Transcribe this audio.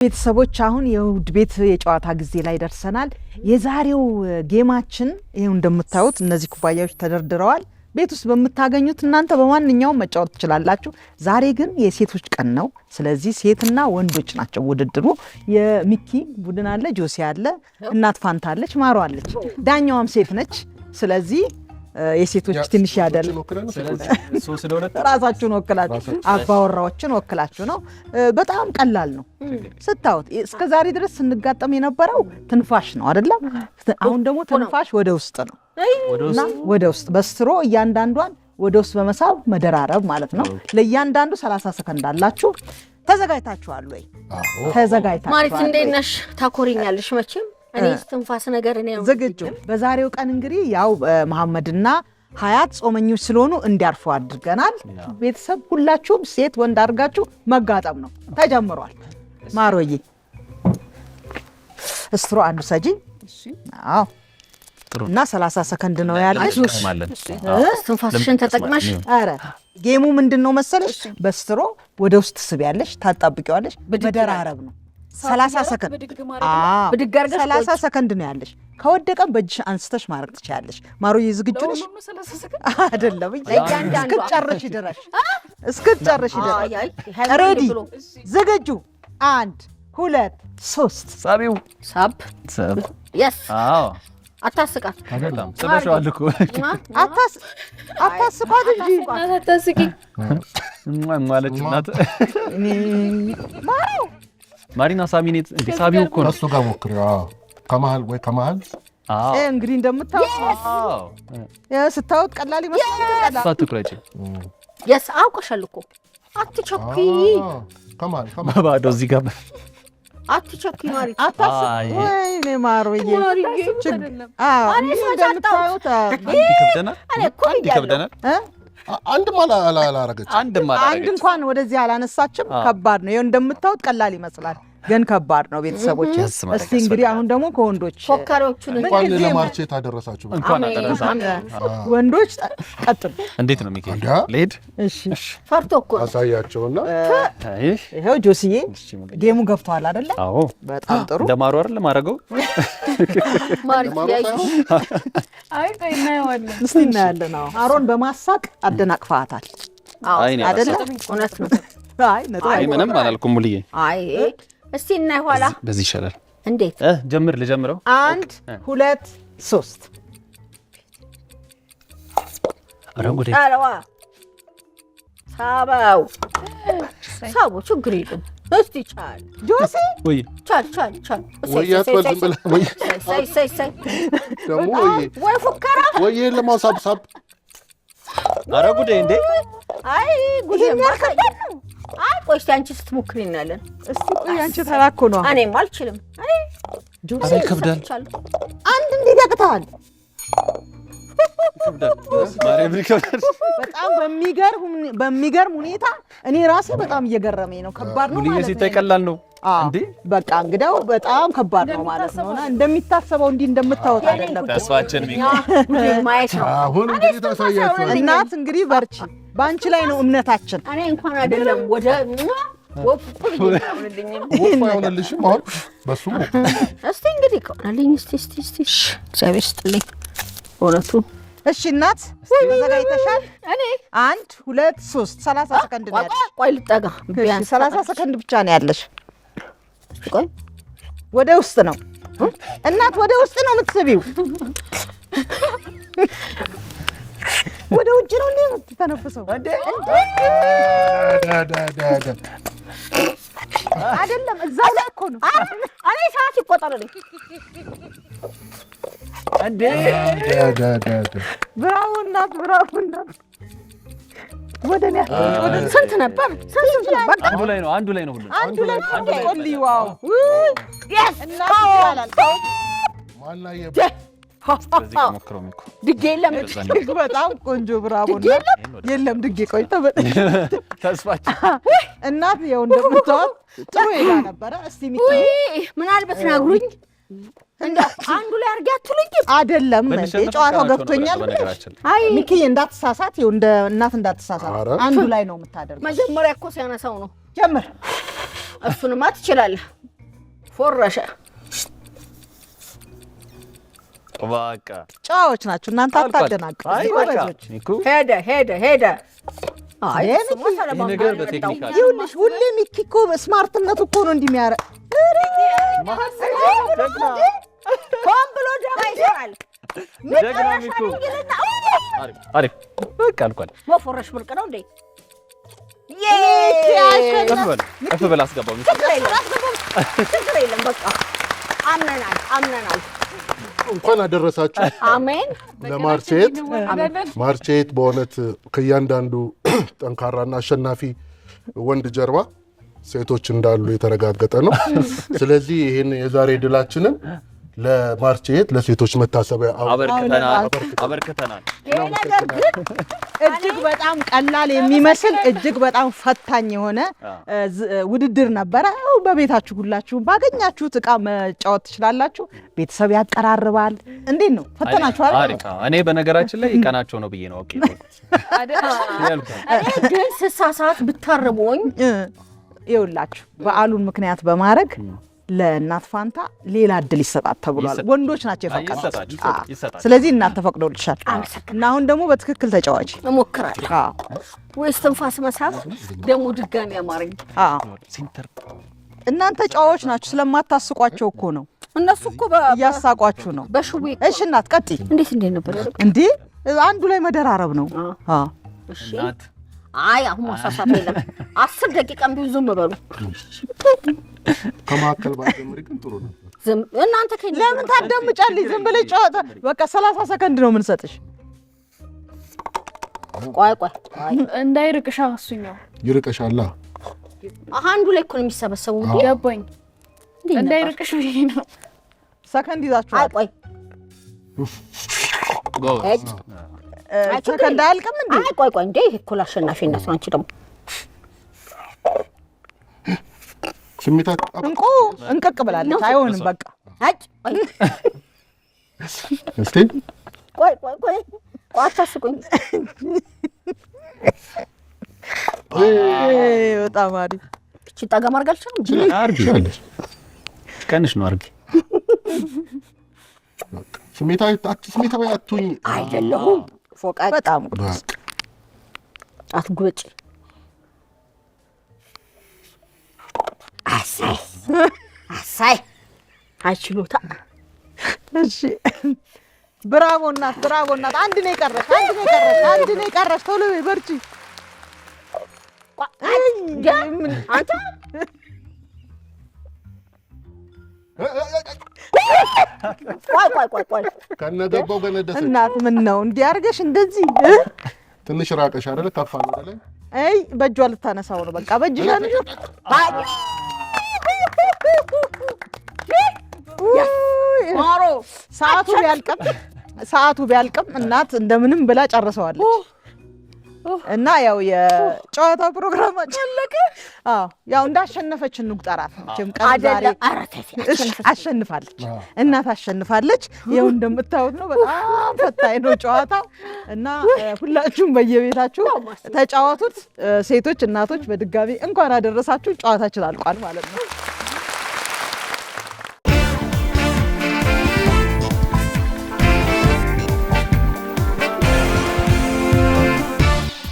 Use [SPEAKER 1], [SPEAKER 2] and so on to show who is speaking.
[SPEAKER 1] ቤተሰቦች አሁን የውድ ቤት የጨዋታ ጊዜ ላይ ደርሰናል። የዛሬው ጌማችን ይሄው እንደምታዩት እነዚህ ኩባያዎች ተደርድረዋል። ቤት ውስጥ በመታገኙት እናንተ በማንኛውም መጫወት ትችላላችሁ። ዛሬ ግን የሴቶች ቀን ነው። ስለዚህ ሴትና ወንዶች ናቸው ውድድሩ። የሚኪ ቡድን አለ፣ ጆሲ አለ፣ እናት ፋንታ አለች፣ ማሮ አለች። ዳኛዋም ሴት ነች። ስለዚህ የሴቶች ትንሽ ያደል ራሳችሁን ወክላችሁ አባወራዎችን ወክላችሁ ነው። በጣም ቀላል ነው ስታውት። እስከዛሬ ድረስ ስንጋጠም የነበረው ትንፋሽ ነው አይደል? አሁን ደግሞ ትንፋሽ ወደ ውስጥ ነው እና ወደ ውስጥ በስትሮ እያንዳንዷን ወደ ውስጥ በመሳብ መደራረብ ማለት ነው። ለእያንዳንዱ 30 ሰከንድ አላችሁ። ተዘጋጅታችኋል ወይ? ተዘጋጅታችኋል
[SPEAKER 2] ማለት እንዴት ነሽ? ታኮሪኛለሽ መቼም እኔ ትንፋስ ነገር ነው
[SPEAKER 1] ዝግጁ። በዛሬው ቀን እንግዲህ ያው መሐመድና ሀያት ጾመኞች ስለሆኑ እንዲያርፉ አድርገናል። ቤተሰብ ሁላችሁም ሴት ወንድ አድርጋችሁ መጋጠም ነው። ተጀምሯል። ማሮዬ እስትሮ አንዱ ሰጂ። አዎ እና 30 ሰከንድ ነው ያለሽ።
[SPEAKER 2] ትንፋስሽን ተጠቅመሽ።
[SPEAKER 1] አረ ጌሙ ምንድነው መሰለሽ? በስትሮ ወደ ውስጥ ትስቢያለሽ፣ ታጣብቂዋለሽ። መደራረብ ነው። 30 ሰከንድ
[SPEAKER 2] ብድግ አድርገሽ
[SPEAKER 1] 30 ሰከንድ ነው ያለሽ። ከወደቀም በእጅሽ አንስተሽ ማድረግ ትችያለሽ። ማሮዬ ዝግጁ ነሽ? አይደለም እስክትጨርሽ ድረስ እስክትጨርሽ ድረስ ሬዲ ዝግጁ። 1 2 3
[SPEAKER 3] ሳቢው
[SPEAKER 2] ሳብ የስ አዎ አታስቃት
[SPEAKER 3] አይደለም ስለሽዋል እኮ
[SPEAKER 1] አታስቃት እንጂ
[SPEAKER 2] አታስቂ
[SPEAKER 3] ማለት እናት
[SPEAKER 1] ማሮ
[SPEAKER 3] ማሪና ሳሚኔት እንዴ ሳቢው እኮ ነው።
[SPEAKER 4] እሱ ጋር ሞክሪው። አዎ ከመሃል ወይ ከመሃል።
[SPEAKER 3] አዎ
[SPEAKER 1] እንግዲህ እንደምታውቁ ስታውት ቀላል ይመስላል።
[SPEAKER 3] ሳትኩረጪ
[SPEAKER 2] የስ አውቀሻል እኮ አትቸኩ።
[SPEAKER 4] ከመሃል
[SPEAKER 3] ባዶ እዚህ ጋር
[SPEAKER 2] አትቸኩ ማሪ
[SPEAKER 1] አታስብ። ወይኔ ማሮዬ እንደምታውቁት
[SPEAKER 3] አንድ ከብደናል።
[SPEAKER 4] አንድ
[SPEAKER 3] አንድ
[SPEAKER 1] እንኳን ወደዚህ አላነሳችም። ከባድ ነው። ይሄው እንደምታውቁት ቀላል ይመስላል ግን ከባድ ነው። ቤተሰቦች እስቲ እንግዲህ አሁን ደግሞ ከወንዶች
[SPEAKER 2] ፎካሪዎቹን
[SPEAKER 4] እንኳን ለማርቼት አደረሳችሁ።
[SPEAKER 3] እንኳን አደረሳችሁ
[SPEAKER 1] ወንዶች። ቀጥል።
[SPEAKER 3] እንዴት ነው ሚካኤል? ሌድ
[SPEAKER 1] እሺ
[SPEAKER 2] ፈርቶ እኮ
[SPEAKER 4] አሳያቸውና
[SPEAKER 1] ይሄው ጆሲዬ ጌሙ ገብቷል አይደለ?
[SPEAKER 3] አዎ
[SPEAKER 1] በጣም ጥሩ።
[SPEAKER 3] እንደማሩ አይደል ማረገው
[SPEAKER 2] ማርቲያይ
[SPEAKER 5] አይ እናየዋለን።
[SPEAKER 1] እስቲ እናያለን። አሮን በማሳቅ አደናቅፋታል አይደለ?
[SPEAKER 2] እውነት ነው።
[SPEAKER 1] አይ
[SPEAKER 3] ምንም አላልኩም ሙልዬ።
[SPEAKER 2] አይ እስቲ እና ይኋላ
[SPEAKER 3] በዚህ ይሻላል።
[SPEAKER 2] እንዴት
[SPEAKER 3] ልጀምረው?
[SPEAKER 1] 1 2 3
[SPEAKER 3] አረንጉዴ
[SPEAKER 2] አረዋ ሳባው ሳቡ ችግር የለም። እስቲ ቻል
[SPEAKER 1] ጆሲ
[SPEAKER 3] ወይ
[SPEAKER 2] ቻል
[SPEAKER 4] ወይ አትበል ዝም ብለህ ወይ
[SPEAKER 2] ሳይ
[SPEAKER 4] ደግሞ
[SPEAKER 2] ወይ ፉከራ
[SPEAKER 4] ወይ ለማሳብሳብ
[SPEAKER 3] አረንጉዴ እንዴ!
[SPEAKER 2] አይ ጉዴ ማከለ አይ ቆይ እስቲ አንቺ ስትሞክሪ እናለን።
[SPEAKER 1] እስቲ ቆይ አንቺ ተራኮ ነው።
[SPEAKER 2] እኔም አልችልም። አይ
[SPEAKER 1] ጆሲ
[SPEAKER 3] ይከብዳል።
[SPEAKER 1] አንድ እንዴት ያቅታል?
[SPEAKER 3] ማርያም ይከብዳል።
[SPEAKER 1] በጣም በሚገርም ሁኔታ እኔ ራሴ በጣም እየገረመኝ ነው። ከባድ ነው ማለት ነው።
[SPEAKER 3] ሲታይ ቀላል ነው እንዴ?
[SPEAKER 1] በቃ እንግዲያው በጣም ከባድ ነው ማለት ነውና እንደሚታሰበው እንዲህ እንደምታወጣ አይደለም።
[SPEAKER 3] ተስፋችን
[SPEAKER 2] ማየት ነው።
[SPEAKER 4] አሁን እንግዲህ ታሳያችሁ።
[SPEAKER 1] እናት እንግዲህ በርቺ፣ ባንቺ ላይ ነው እምነታችን።
[SPEAKER 2] እኔ እንኳን አይደለም ወደ ወፍቁ
[SPEAKER 4] ይሆንልሽም አሁን በሱ
[SPEAKER 2] እስቲ እንግዲህ ቆናልኝ እስቲ እግዚአብሔር ይስጥልኝ እውነቱ።
[SPEAKER 1] እሺ እናት ተዘጋጅተሻል?
[SPEAKER 2] እኔ
[SPEAKER 1] 1 2 3 30 ሰከንድ ነው ያለሽ።
[SPEAKER 2] ቆይ ልጠጋ። ቢያንስ
[SPEAKER 1] 30 ሰከንድ ብቻ ነው ያለሽ።
[SPEAKER 2] ቆይ
[SPEAKER 1] ወደ ውስጥ ነው እናት፣ ወደ ውስጥ ነው የምትስቢው። ወደ ውጭ ነው እንዴ የምትተነፍሰው? አይደለም እዛው ላይ እኮ ነው።
[SPEAKER 2] እኔ ሰዓት ይቆጠርልኝ
[SPEAKER 3] እንዴ!
[SPEAKER 1] ብራቮ እናት፣ ብራቮ እናት። ወደኔ
[SPEAKER 2] ስንት ነበር?
[SPEAKER 3] አንዱ ላይ ነው ሁሉ
[SPEAKER 1] አንዱ ላይ ቆልይ። ዋው እናት ይላል
[SPEAKER 4] ማላየ
[SPEAKER 3] በዚህ ከሞክረው ሚኮ
[SPEAKER 2] ድጌ የለም።
[SPEAKER 1] በጣም ቆንጆ ብራቮ እናት። የለም ድጌ ቆይ
[SPEAKER 3] ተስፋችን
[SPEAKER 1] እናት ይኸው እንደምታወት ጥሩ ሄዳ ነበረ። እስቲ
[SPEAKER 2] ምናልባት ናግሩኝ እንዴ አንዱ ላይ አርጋ አትሉኝ
[SPEAKER 1] አይደለም እንዴ? ጨዋታው ገብቶኛል።
[SPEAKER 2] አይ
[SPEAKER 1] ሚኪ እንዳትሳሳት፣ ይኸው እንደ እናት እንዳትሳሳት አንዱ ላይ ነው የምታደርገው።
[SPEAKER 2] መጀመሪያ እኮ ሲያነሳው ነው።
[SPEAKER 1] ጀምር
[SPEAKER 2] እሱንማ ትችላለህ። ፎረሸ
[SPEAKER 3] በቃ
[SPEAKER 1] ጨዋዎች ናችሁ እናንተ አታደናቅሩ።
[SPEAKER 3] አይ በቃ ሚኩ
[SPEAKER 2] ሄደ አይ እሱማ ሰለሞን
[SPEAKER 3] ነገር በቴክኒክ አለ።
[SPEAKER 1] ይኸውልሽ ሁሌ ሚኪ እኮ ስማርትነቱ እኮ ነው እንደሚያረግ
[SPEAKER 2] ሆን ብሎ ደማ ይሰራል።
[SPEAKER 3] ጀግና ሚኩ አሪፍ በቃ አልኳል።
[SPEAKER 2] መፎረሽ ብርቅ ነው እንዴ?
[SPEAKER 3] ከፍ በል አስገባው ሚኩ።
[SPEAKER 2] ችግር የለም በቃ አምነናል።
[SPEAKER 4] እንኳን አደረሳችሁ።
[SPEAKER 2] አሜን።
[SPEAKER 4] ለማርቼት ማርቼት በእውነት ከእያንዳንዱ ጠንካራና አሸናፊ ወንድ ጀርባ ሴቶች እንዳሉ የተረጋገጠ ነው። ስለዚህ ይህን የዛሬ ድላችንን ለማርቼት ለሴቶች መታሰቢያ
[SPEAKER 3] አበርክተናል።
[SPEAKER 2] ይሄ ነገር ግን
[SPEAKER 1] እጅግ በጣም ቀላል የሚመስል እጅግ በጣም ፈታኝ የሆነ ውድድር ነበረ። በቤታችሁ ሁላችሁ ባገኛችሁት እቃ መጫወት ትችላላችሁ። ቤተሰብ ያቀራርባል። እንዴት ነው ፈተናችኋል?
[SPEAKER 3] አሪፍ። እኔ በነገራችን ላይ ቀናቸው ነው ብዬ ነው ኦኬ
[SPEAKER 2] እኔ ግን ስሳሳት ብታርሙኝ
[SPEAKER 1] ይኸውላችሁ በዓሉን ምክንያት በማድረግ ለእናት ፋንታ ሌላ እድል ይሰጣት ተብሏል። ወንዶች ናቸው የፈቀዱት። ስለዚህ እናት ተፈቅዶልሻል እና አሁን ደግሞ በትክክል ተጫዋች
[SPEAKER 2] እሞክራለሁ። ወይስ ትንፋስ መሳብ ደግሞ ድጋሚ አማርኝ።
[SPEAKER 1] እናንተ ጨዋዎች ናችሁ። ስለማታስቋቸው እኮ ነው።
[SPEAKER 2] እነሱ እኮ
[SPEAKER 1] እያሳቋችሁ ነው።
[SPEAKER 2] በሽዌ
[SPEAKER 1] እሺ እናት ቀጥይ።
[SPEAKER 2] እንዴት ነበር
[SPEAKER 1] እንዴ? አንዱ ላይ መደራረብ ነው።
[SPEAKER 2] እሺ አይ አሁን ማሳሳት የለም። 10 ደቂቃም ቢሆን ዝም በሉ።
[SPEAKER 4] ከማከል ባጀምሪ ግን ጥሩ ነው።
[SPEAKER 2] እናንተ
[SPEAKER 1] ለምን ታዳምጫለሽ? ዝም ብለሽ ጨዋታ በቃ 30 ሰከንድ ነው የምንሰጥሽ።
[SPEAKER 2] ቆይ
[SPEAKER 5] እንዳይርቅሻ እሱኛው
[SPEAKER 4] ይርቀሻላ።
[SPEAKER 2] አንዱ ላይ እኮ ነው የሚሰበሰበው።
[SPEAKER 5] ገባኝ። እንዳይርቅሽ ብዬ ነው።
[SPEAKER 1] ሰከንድ ይዛችኋል።
[SPEAKER 2] ቆይ
[SPEAKER 1] ሰከንድ አያልቅም እንዴ?
[SPEAKER 2] ቆይ እንዴ ይሄ እኮ ለአሸናፊነት ነው። አንቺ ደግሞ
[SPEAKER 4] ስሜታት
[SPEAKER 1] እንቅቅ ብላለች። አይሆንም በቃ
[SPEAKER 4] እስቲ
[SPEAKER 2] ቆይ አታስቁኝ።
[SPEAKER 1] በጣም አሪፍ።
[SPEAKER 2] እቺ ጠጋ ማድረግ አልችልም።
[SPEAKER 3] አርጊ ቀንሽ ነው አርጊ።
[SPEAKER 4] ስሜታዊ አትሁኝ።
[SPEAKER 2] አይደለሁም ፎቃት
[SPEAKER 1] በጣም
[SPEAKER 2] አትጉጭ። አሳይ አይችሉታ።
[SPEAKER 1] እሺ ብራቮ እናት። አንድ ነው የቀረሽ። ቶሎ በርቺ።
[SPEAKER 2] አንተ ቆይ
[SPEAKER 4] ከነገባው ገነደሰች።
[SPEAKER 1] እናት ምን ነው እንዲህ አድርገሽ እንደዚህ
[SPEAKER 4] ትንሽ ራቀሽ አይደለ? ከፍ አለ አይደለ?
[SPEAKER 1] አይ በእጇ ልታነሳው ነው። በቃ በእጅሽ አንቺ
[SPEAKER 2] ማሮ
[SPEAKER 1] ሰዓቱ ቢያልቅም እናት እንደምንም ብላ ጨርሰዋለች። እና ያው የጨዋታ ፕሮግራማችን አለቀ። ያው እንዳሸነፈች እንቁጠራት። መቼም ቀን ዛሬ አሸንፋለች፣ እናት አሸንፋለች። ያው እንደምታዩት ነው። በጣም ፈታኝ ነው ጨዋታው እና ሁላችሁም በየቤታችሁ ተጫወቱት። ሴቶች እናቶች በድጋሚ እንኳን አደረሳችሁ። ጨዋታችን አልቋል ማለት ነው።